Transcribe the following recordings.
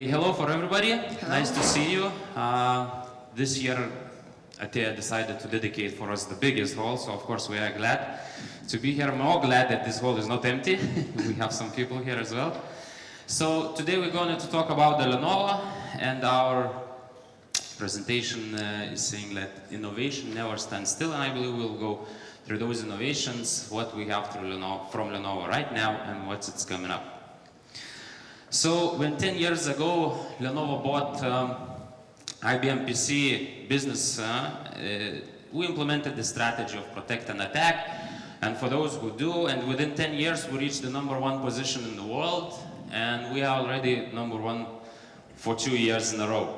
Hello for everybody. Hello. Nice to see you. This year, Atea decided to dedicate for us the biggest hall, so of course we are glad to be here. More glad that this hall is not empty. We have some people here as well. So today we're going to talk about the Lenovo, and our presentation is saying that innovation never stands still, and I believe we'll go through those innovations, what we have from Lenovo right now, and what's it's coming up. So when 10 years ago Lenovo bought IBM PC business, we implemented the strategy of protect and attack, and for those who do, and within 10 years we reached the #1 position in the world, and we are already #1 for 2 years in a row.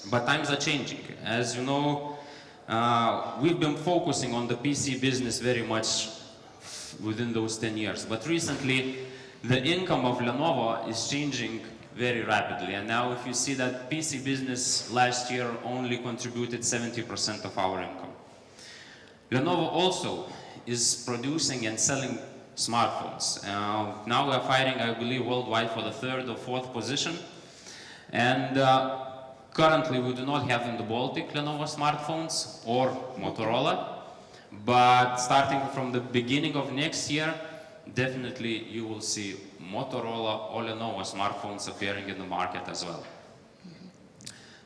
But times are changing. As you know, we've been focusing on the PC business very much within those 10 years, but recently the income of Lenovo is changing very rapidly, and now if you see that PC business last year only contributed 70% of our income. Lenovo also is producing and selling smartphones. Now we are fighting, I believe, worldwide for the 3rd or 4th position, and currently we do not have in the Baltic Lenovo smartphones or Motorola, but starting from the beginning of next year, definitely you will see Motorola or Lenovo smartphones appearing in the market as well.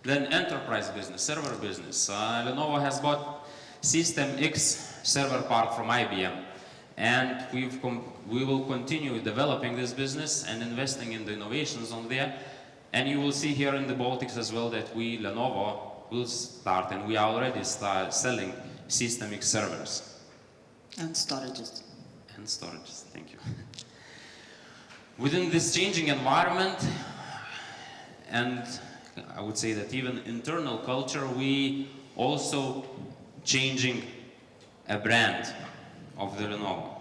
Then enterprise business, server business. Lenovo has bought System X server part from IBM, and we will continue developing this business and investing in the innovations on there. And you will see here in the Baltics as well that we, Lenovo, will start, and we are already selling System X servers. And storages. And storages, thank you. Within this changing environment, and I would say that even internal culture, we also changing a brand of the Lenovo.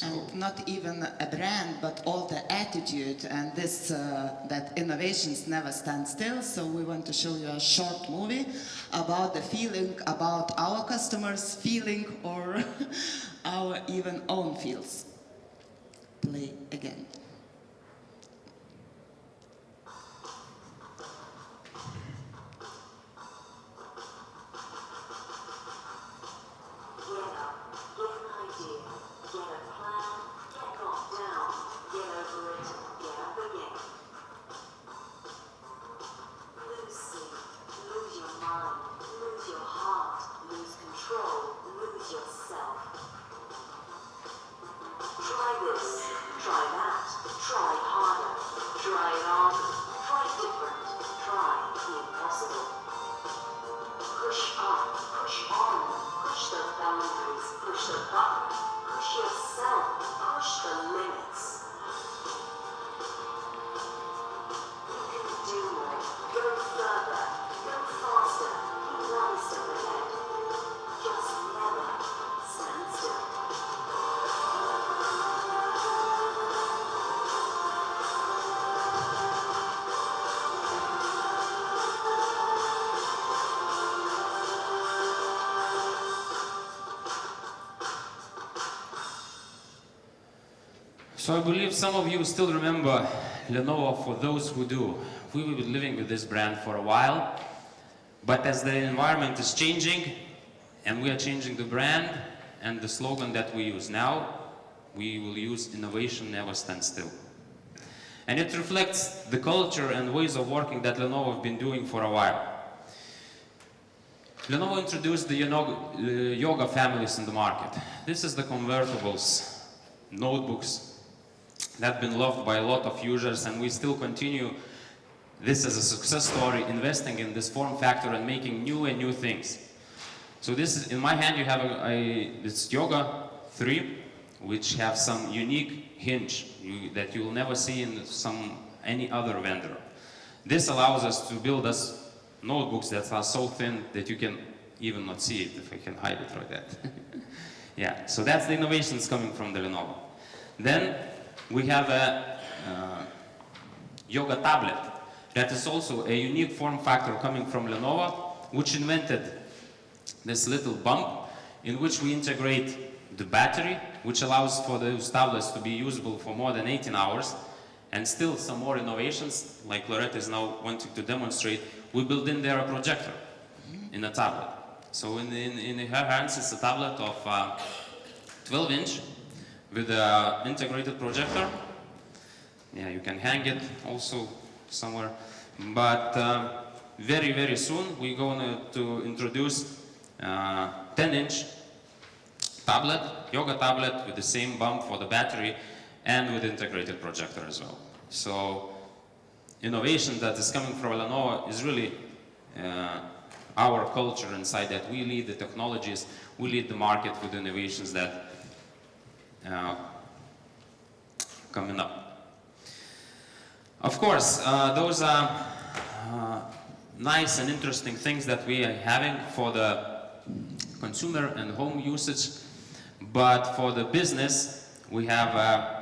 And not even a brand, but all the attitude and this, that innovations never stand still. So we want to show you a short movie about the feeling, about our customers' feeling, or our even own feels. Play again. So I believe some of you still remember Lenovo. For those who do, we will be living with this brand for a while, but as the environment is changing and we are changing the brand and the slogan that we use now, we will use innovation never stands still. And it reflects the culture and ways of working that Lenovo have been doing for a while. Lenovo introduced the Yoga families in the market. This is the convertibles, notebooks, that have been loved by a lot of users, and we still continue this as a success story, investing in this form factor and making new things. So this is, in my hand you have this Yoga 3, which have some unique hinge that you will never see in any other vendor. This allows us to build us notebooks that are so thin that you can even not see it, if I can hide it like that. Yeah, so that's the innovations coming from the Lenovo. Then we have a Yoga tablet that is also a unique form factor coming from Lenovo, which invented this little bump in which we integrate the battery, which allows for those tablets to be usable for more than 18 hours, And still some more innovations, like Loreta is now wanting to demonstrate, we build in there a projector in a tablet. So in her hands is a tablet of 12-inch with an integrated projector. Yeah, you can hang it also somewhere. But very, very soon we're going to introduce 10-inch tablet, yoga tablet with the same bump for the battery and with integrated projector as well. So innovation that is coming from Lenovo is really our culture inside that we lead the technologies, we lead the market with innovations that coming up. Of course, those are nice and interesting things that we are having for the consumer and home usage, but for the business, we have a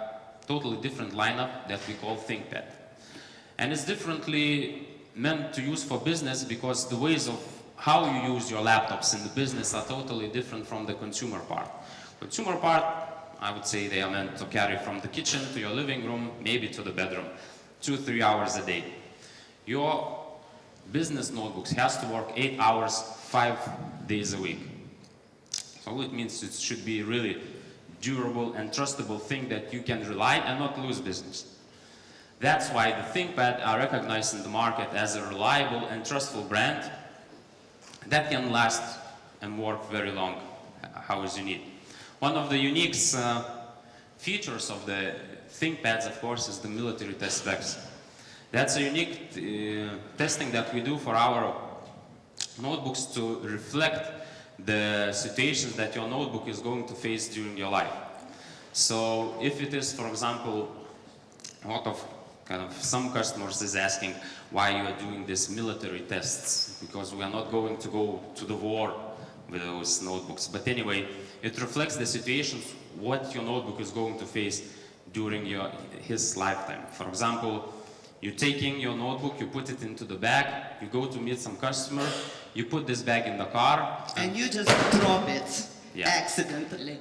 totally different lineup that we call ThinkPad. And it's differently meant to use for business because the ways of how you use your laptops in the business are totally different from the consumer part. Consumer part, I would say they are meant to carry from the kitchen to your living room, maybe to the bedroom, 2-3 hours a day. Your business notebooks has to work 8 hours, 5 days a week. So it means it should be really durable and trustable thing that you can rely and not lose business. That's why the ThinkPad are recognized in the market as a reliable and trustful brand that can last and work very long, however you need. One of the unique features of the ThinkPads, of course, is the military test specs. That's a unique testing that we do for our notebooks to reflect the situations that your notebook is going to face during your life. So if it is, for example, a lot of some customers is asking why you are doing these military tests, because we are not going to go to the war with those notebooks. But anyway, it reflects the situations what your notebook is going to face during his lifetime. For example, you're taking your notebook, you put it into the bag, you go to meet some customer, you put this bag in the car. And you just drop it accidentally.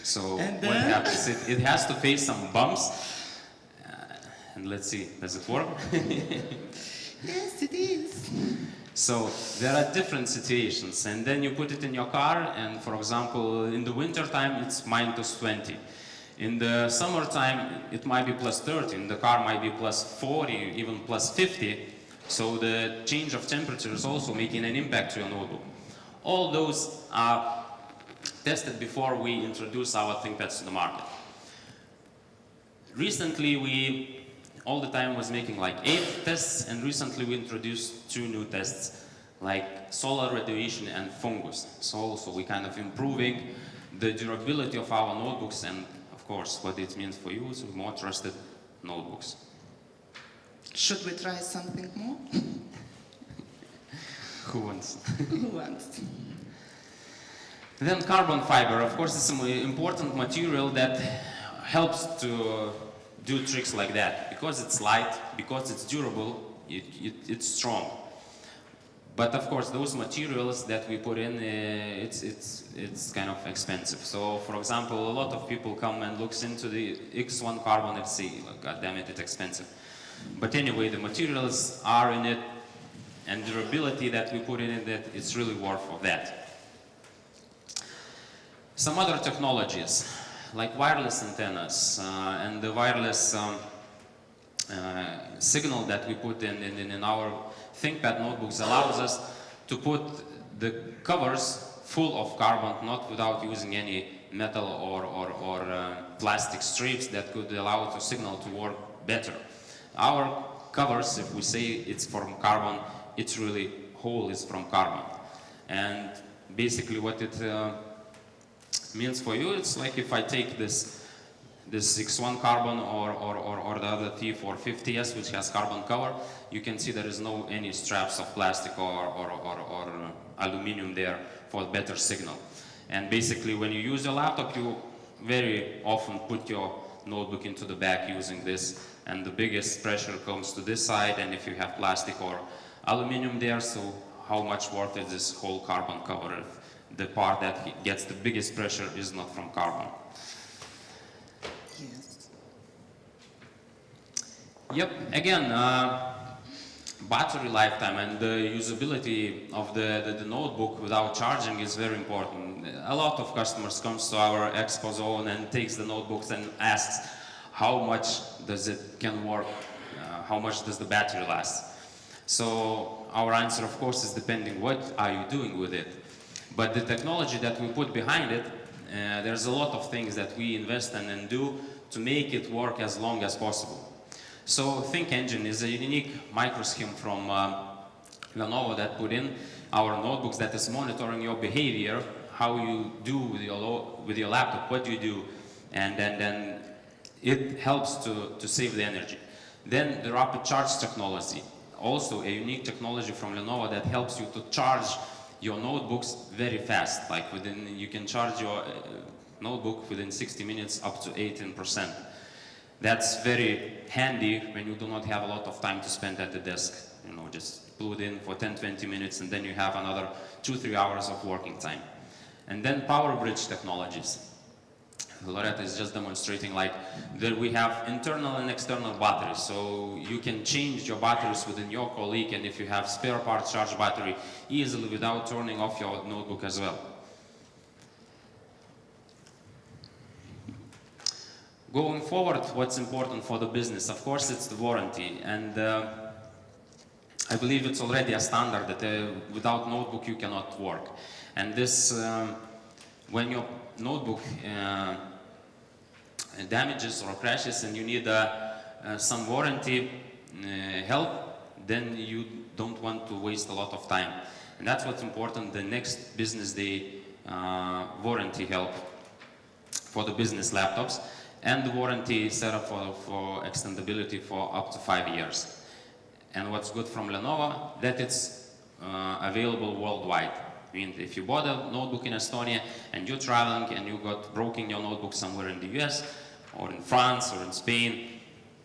So what happens? It has to face some bumps. And let's see, does it work? Yes, it is. So there are different situations, and then you put it in your car, and for example, in the winter time, it's -20. In the summertime, it might be +30. In the car might be +40, even +50. So the change of temperature is also making an impact to your notebook. All those are tested before we introduce our ThinkPads to the market. Recently, we all the time was making like 8 tests, and recently we introduced 2 new tests, like solar radiation and fungus. So also we kind of improving the durability of our notebooks and of course what it means for you, so more trusted notebooks. Should we try something more? Who wants? Who wants? Then carbon fiber, of course, is an important material that helps to do tricks like that. Because it's light, because it's durable, it's strong. But of course, those materials that we put in, it's kind of expensive. So, for example, a lot of people come and looks into the X1 carbon and say, God damn it, it's expensive. But anyway, the materials are in it, and durability that we put in it, that it's really worth of that. Some other technologies, like wireless antennas and the wireless signal that we put in our ThinkPad notebooks allows us to put the covers full of carbon, not without using any metal or plastic strips that could allow the signal to work better. Our covers, if we say it's from carbon, it's really whole is from carbon. And basically what it means for you, it's like if I take this X1 carbon or the other T450S, which has carbon cover, you can see there is no any straps of plastic or aluminum there for better signal. And basically when you use your laptop, you very often put your notebook into the back using this, and the biggest pressure comes to this side, and if you have plastic or aluminum there, so how much worth is this whole carbon cover if the part that gets the biggest pressure is not from carbon? Yes. Yep, again, battery lifetime and the usability of the notebook without charging is very important. A lot of customers comes to our expo zone and takes the notebooks and asks how much does it can work, how much does the battery last. So our answer, of course, is depending what are you doing with it. But the technology that we put behind it, there's a lot of things that we invest in and do to make it work as long as possible. So Think Engine is a unique microscheme from Lenovo that put in our notebooks that is monitoring your behavior, how you do with your laptop, what you do, and then it helps to save the energy. Then the rapid charge technology, also a unique technology from Lenovo that helps you to charge your notebooks very fast. Like you can charge your notebook within 60 minutes up to 18%. That's very handy when you do not have a lot of time to spend at the desk. You know, just pull it in for 10-20 minutes and then you have another 2-3 hours of working time. And then power bridge technologies. Loreta is just demonstrating like that we have internal and external batteries. So you can change your batteries within your colleague, and if you have spare part charge battery easily without turning off your notebook as well. Going forward, what's important for the business? Of course, it's the warranty. And I believe it's already a standard that without notebook you cannot work. And this, when your notebook damages or crashes and you need some warranty help, then you don't want to waste a lot of time. And that's what's important, the next business day warranty help for the business laptops. And the warranty set up for extendability for up to 5 years. And what's good from Lenovo, that it's available worldwide. I mean, if you bought a notebook in Estonia and you're traveling and you got broken your notebook somewhere in the US or in France or in Spain,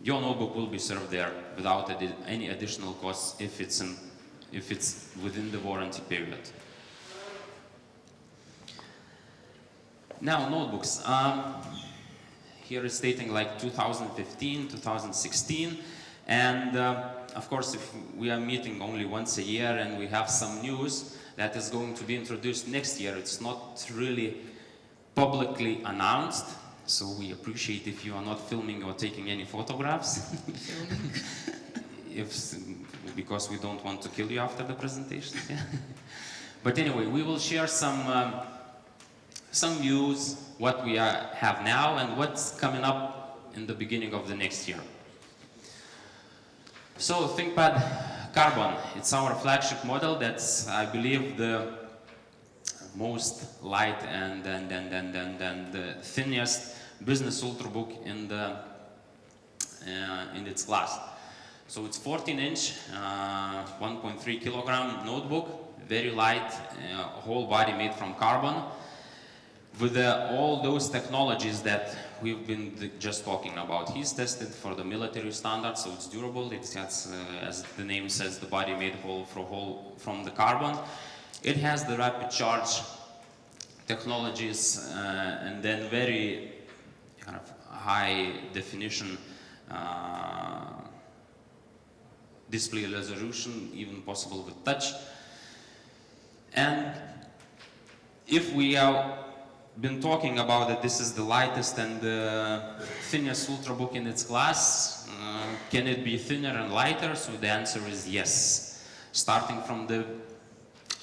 your notebook will be served there without any additional costs if it's within the warranty period. Now, notebooks. Here it's stating like 2015, 2016, and of course if we are meeting only once a year and we have some news that is going to be introduced next year, it's not really publicly announced, so we appreciate if you are not filming or taking any photographs, because we don't want to kill you after the presentation. But anyway, we will share some news, what we have now and what's coming up in the beginning of the next year. So ThinkPad Carbon, it's our flagship model. That's, I believe, the most light and the thinnest business ultrabook in its class. So it's 14-inch, 1.3 kilogram notebook, very light, whole body made from carbon, with all those technologies that we've been just talking about. He's tested for the military standards, so it's durable. It has, as the name says, the body made whole from the carbon. It has the rapid charge technologies and then very kind of high definition display resolution, even possible with touch. And if we are been talking about that this is the lightest and the thinnest ultrabook in its class, can it be thinner and lighter? So the answer is yes. Starting from the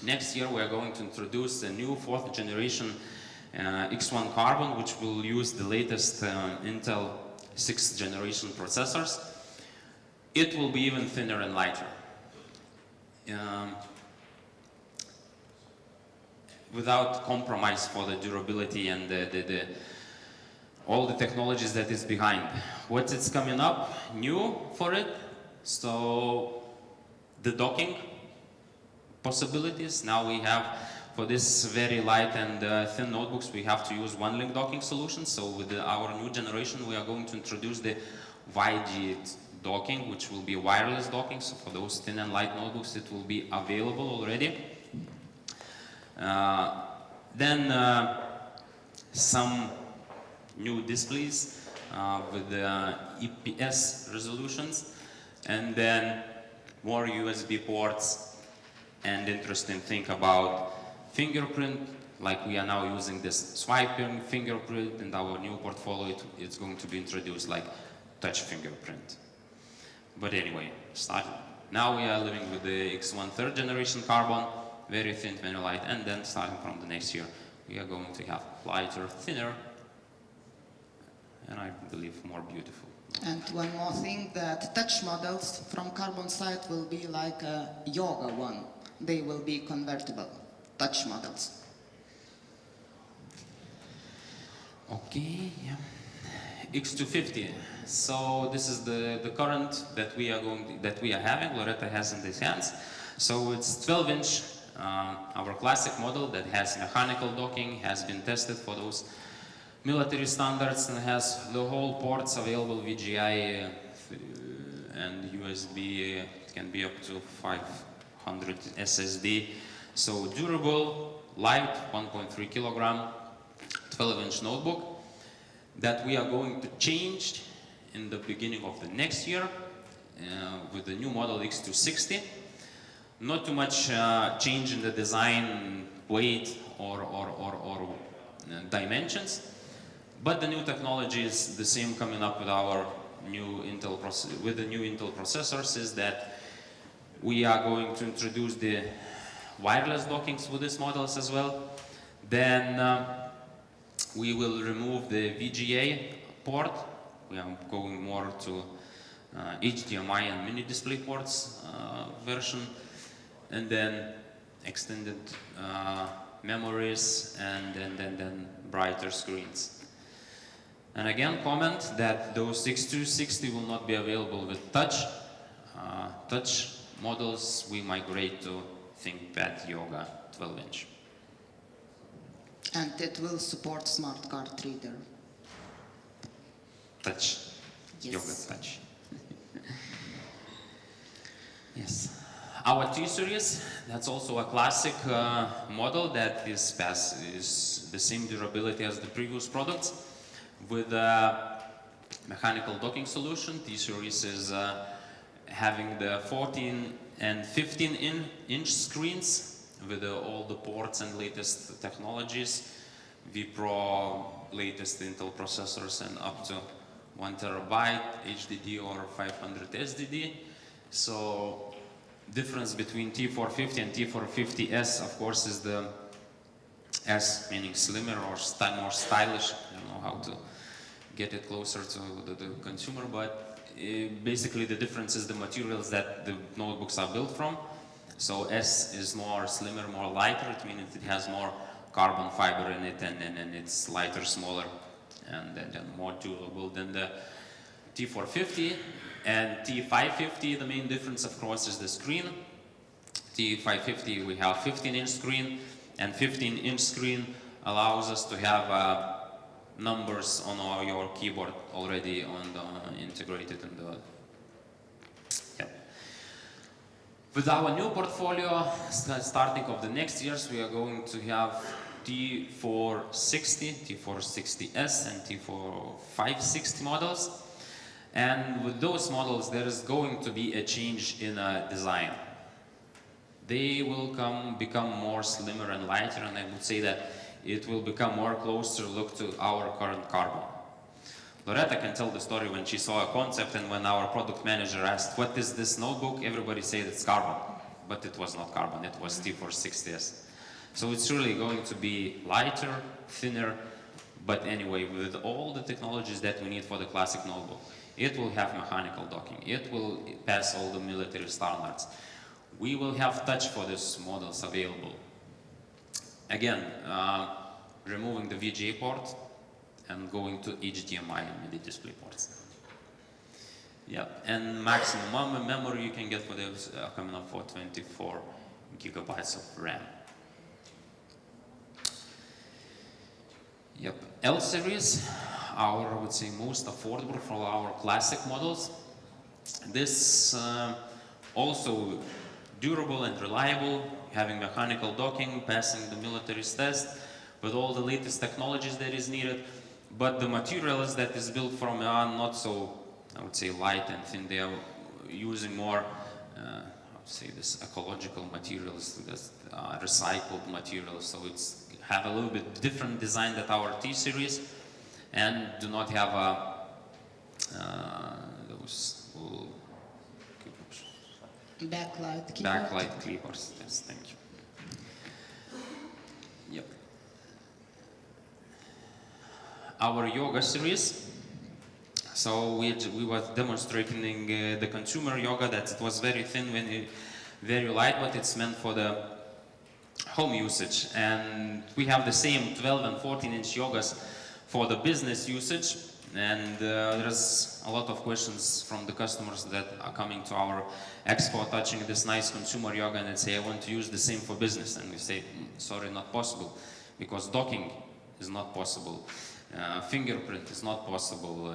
next year, we are going to introduce a new 4th generation X1 Carbon, which will use the latest Intel 6th generation processors. It will be even thinner and lighter. Without compromise for the durability and all the technologies that is behind. What is coming up new for it? So the docking possibilities. Now we have, for this very light and thin notebooks, we have to use one-link docking solution. So with our new generation, we are going to introduce the YG docking, which will be wireless docking. So for those thin and light notebooks, it will be available already. Then some new displays with EPS resolutions, and then more USB ports, and interesting thing about fingerprint, like we are now using this swiping fingerprint in our new portfolio, it's going to be introduced like touch fingerprint. But anyway, now we are living with the X1 third generation carbon, very thin, very light, and then starting from the next year, we are going to have lighter, thinner, and I believe more beautiful. And one more thing, that touch models from carbon side will be like a yoga one. They will be convertible touch models. Okay, yeah. X250. So this is the current that we are having. Loreta has in these hands. So it's 12-inch. Our classic model that has mechanical docking has been tested for those military standards and has the whole ports available, VGA and USB. It can be up to 500 SSD. So durable, light, 1.3 kilogram, 12-inch notebook that we are going to change in the beginning of the next year with the new model X260. Not too much change in the design, weight, or dimensions, but the new technology is the same coming up with our new Intel processors. Is that we are going to introduce the wireless dockings with these models as well. Then we will remove the VGA port. We are going more to HDMI and mini display ports version. And then extended memories, and then brighter screens. And again, comment that those X260 will not be available with touch. Touch models we migrate to ThinkPad Yoga 12-inch. And it will support smart card reader. Touch. Yes. Yoga touch. Yes. Our T-Series, that's also a classic model that is the same durability as the previous products with a mechanical docking solution. T-Series is having the 14 and 15-inch screens with all the ports and latest technologies, vPro, latest Intel processors, and up to 1 terabyte HDD or 500 SDD. So difference between T450 and T450S, of course, is the S meaning slimmer or more stylish. I don't know how to get it closer to the consumer, but basically the difference is the materials that the notebooks are built from. So S is more slimmer, more lighter. It means it has more carbon fiber in it, and it's lighter, smaller, and more durable than the T450. And T550, the main difference, of course, is the screen. T550, we have 15-inch screen, and 15-inch screen allows us to have numbers on your keyboard already integrated in the. Yep. With our new portfolio, starting of the next years, we are going to have T460, T460S, and T560 models. And with those models, there is going to be a change in design. They will become more slimmer and lighter, and I would say that it will become more closer look to our current carbon. Loreta can tell the story when she saw a concept, and when our product manager asked, "What is this notebook?" everybody said it's carbon, but it was not carbon, it was T460S. So it's really going to be lighter, thinner, but anyway, with all the technologies that we need for the classic notebook. It will have mechanical docking. It will pass all the military standards. We will have touch for these models available. Again, removing the VGA port and going to HDMI and MIDI display ports. Yep, and maximum memory you can get for those coming up for 24 gigabytes of RAM. Yep, L series, I would say most affordable for our classic models. This also durable and reliable, having mechanical docking, passing the military test with all the latest technologies that is needed, but the materials that is built from are not so I would say, light and thin. They are using more, I would say, this ecological materials, this, recycled materials. So it's have a little bit different design than our T series, and do not have those little backlight clippers. Yes, thank you. Yep. Our yoga series. So we was demonstrating the consumer yoga, that it was very thin, very light, but it's meant for the home usage. And we have the same 12 and 14-inch yogas for the business usage. And there's a lot of questions from the customers that are coming to our expo, touching this nice consumer yoga, and they say, I want to use the same for business. And we say, sorry, not possible, because docking is not possible. Fingerprint is not possible.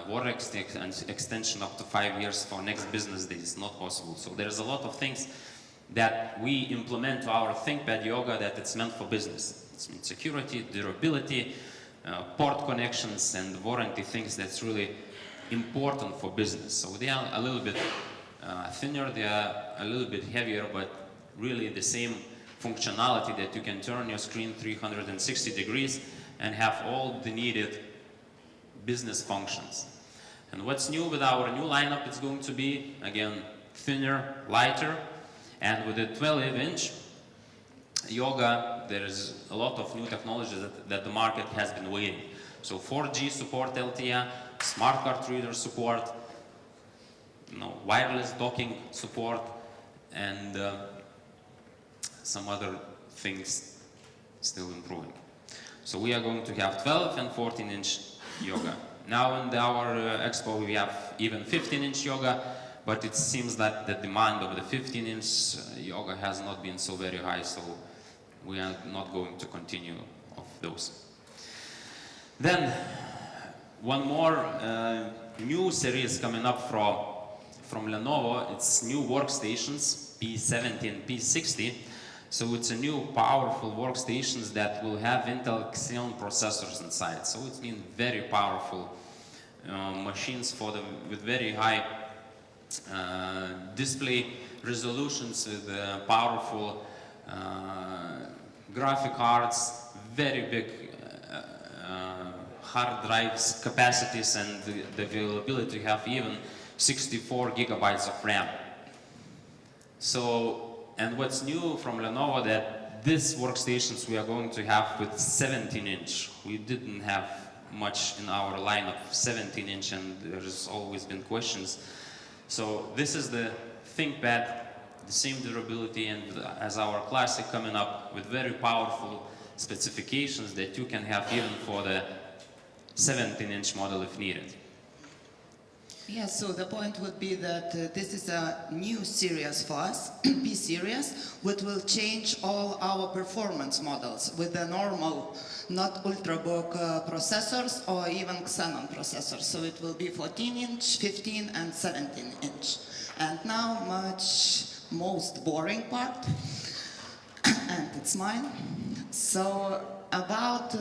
Warranty extension up to 5 years for next business day is not possible. So there's a lot of things that we implement to our ThinkPad yoga that it's meant for business. It's meant security, durability, port connections, and warranty things that's really important for business. So they are a little bit thinner, they are a little bit heavier, but really the same functionality, that you can turn your screen 360 degrees and have all the needed business functions. And what's new with our new lineup, it's going to be, again, thinner, lighter, and with the 12-inch yoga, there is a lot of new technologies that the market has been waiting. So 4G support LTE, smart card reader support, wireless docking support, and some other things still improving. So we are going to have 12 and 14-inch yoga. Now in our expo we have even 15-inch yoga, but it seems that the demand of the 15-inch yoga has not been so very high, so we are not going to continue of those. Then one more new series coming up from Lenovo. It's new workstations, P70 and P60. So it's a new powerful workstations that will have Intel Xeon processors inside. So it's been very powerful machines with very high display resolutions, with powerful graphic cards, very big hard drives capacities, and the availability to have even 64 gigabytes of RAM. So, and what's new from Lenovo, that these workstations we are going to have with 17-inch. We didn't have much in our lineup 17-inch, and there's always been questions. So this is the ThinkPad, the same durability, and as our classic, coming up with very powerful specifications that you can have even for the 17-inch model if needed. Yeah, so the point would be that this is a new series for us, P series, which will change all our performance models with the normal, not ultrabook processors or even Xenon processors. So it will be 14-inch, 15 and 17-inch. And now most boring part, and it's mine. So about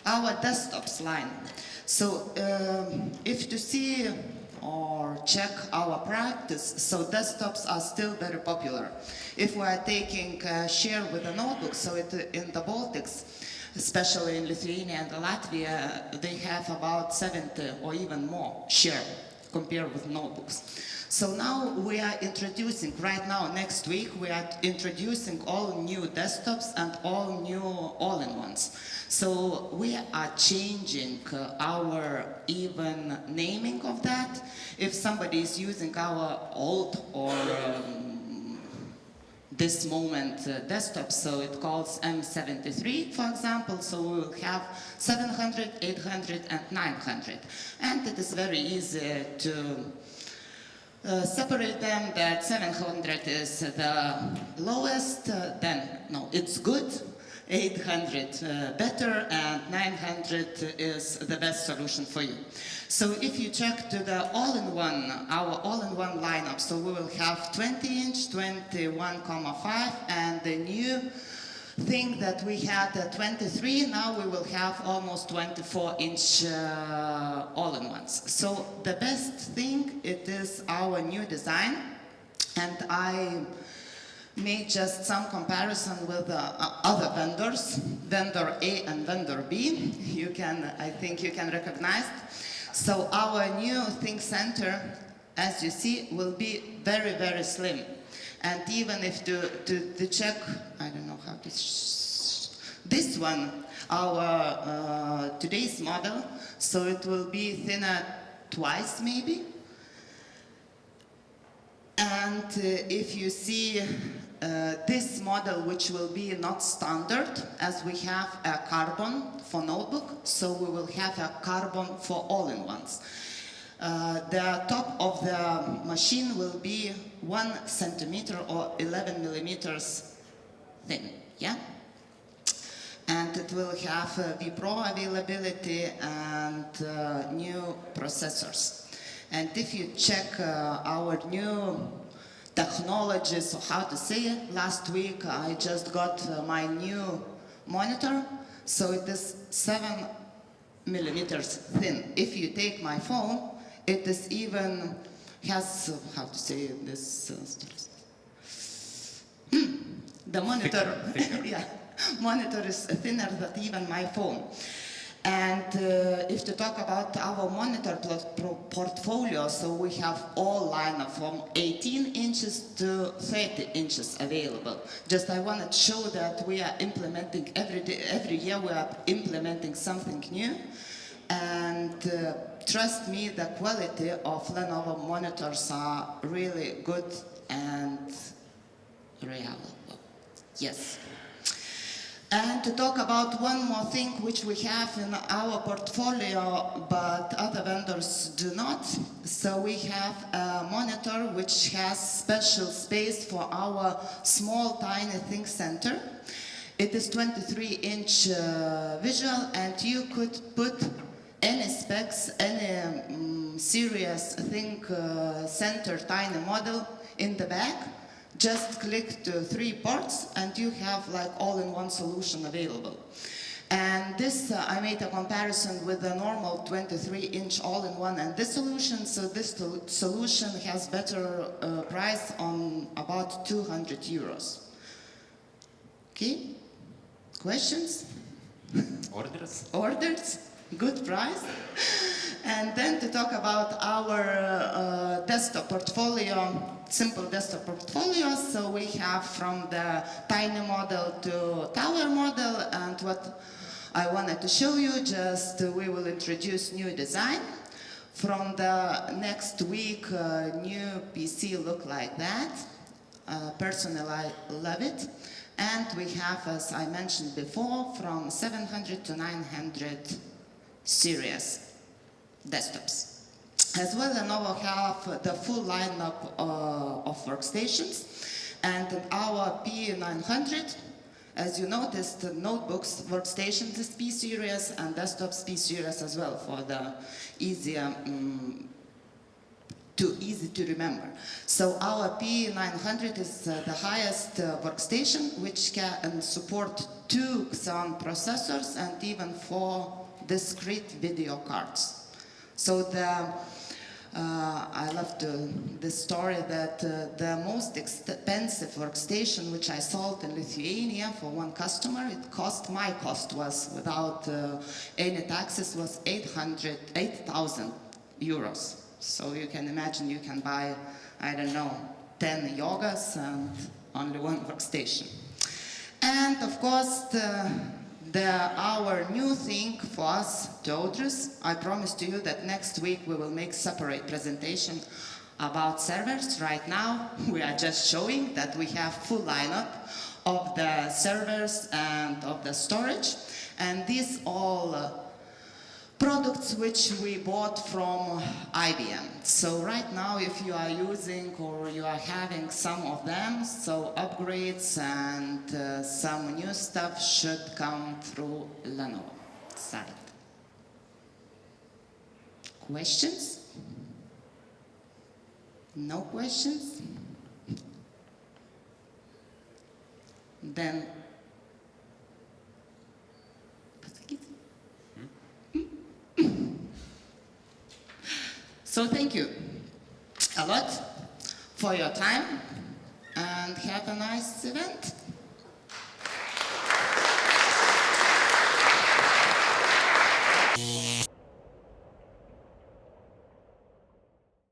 our desktops line. So if you see or check our practice, so desktops are still very popular. If we are taking share with the notebooks, so in the Baltics, especially in Lithuania and Latvia, they have about 70 or even more share compared with notebooks. So now we are introducing, right now, next week, we are introducing all new desktops and all new all-in-ones. So we are changing our even naming of that. If somebody is using our old or this moment desktop, so it calls M73, for example, so we will have 700, 800 and 900. And it is very easy to separate them, that 700 is the lowest, then no, it's good, 800 better, and 900 is the best solution for you. So if you check to the all-in-one, our all-in-one lineup, so we will have 20-inch, 21,5, and the new think that we had 23, now we will have almost 24-inch all-in-ones. So the best thing, it is our new design, and I made just some comparison with other vendors, vendor A and vendor B. I think you can recognize. So our new Think Center, as you see, will be very, very slim. And even if to check, I don't know how to, this one, our today's model, so it will be thinner twice maybe. And if you see this model, which will be not standard, as we have a carbon for notebook, so we will have a carbon for all-in-ones. The top of the machine will be 1 centimeter or 11 millimeters thin, yeah? And it will have vPro availability and new processors. And if you check our new technologies, or how to say it, last week I just got my new monitor, so it is 7 millimeters thin. If you take my phone, it is even has, how to say this, the monitor, thicker. yeah, monitor is thinner than even my phone. And if to talk about our monitor portfolio, so we have all lineup from 18 inches to 30 inches available. Just I want to show that we are implementing every year we are implementing something new. And trust me, the quality of Lenovo monitors are really good and reliable. Yes. And to talk about one more thing which we have in our portfolio, but other vendors do not. So we have a monitor which has special space for our small, tiny Think Center. It is 23-inch visual, and you could put any specs, any serious Think Center tiny model in the back. Just click to 3 ports and you have like all-in-one solution available. And this, I made a comparison with the normal 23-inch all-in-one and this solution. So this solution has better price on about 200 euros. Okay, questions? Orders? Orders, good price. And then to talk about our desktop portfolio, simple desktop portfolio. So we have from the tiny model to tower model, and what I wanted to show you, just we will introduce new design. From the next week, new PC look like that. Personally, I love it. And we have, as I mentioned before, from 700 to 900 series desktops. As well, Lenovo have the full lineup of workstations, and our P900, as you noticed, the notebooks, workstations is P series and desktops P series as well for the easier, easy to remember. So our P900 is the highest workstation, which can support 2 sound processors and even 4 discrete video cards. So I love this story that the most expensive workstation which I sold in Lithuania for one customer, my cost was without any taxes was 8,000 euros. So you can imagine you can buy, I don't know, 10 yogas and only one workstation. And of course, our new thing for us, to Audrius, I promise to you that next week we will make separate presentation about servers. Right now, we are just showing that we have full lineup of the servers and of the storage. And these all products which we bought from IBM. So right now, if you are using or you are having some of them, so upgrades and some new stuff should come through Lenovo site. Questions? No questions? Then So thank you a lot for your time and have a nice event.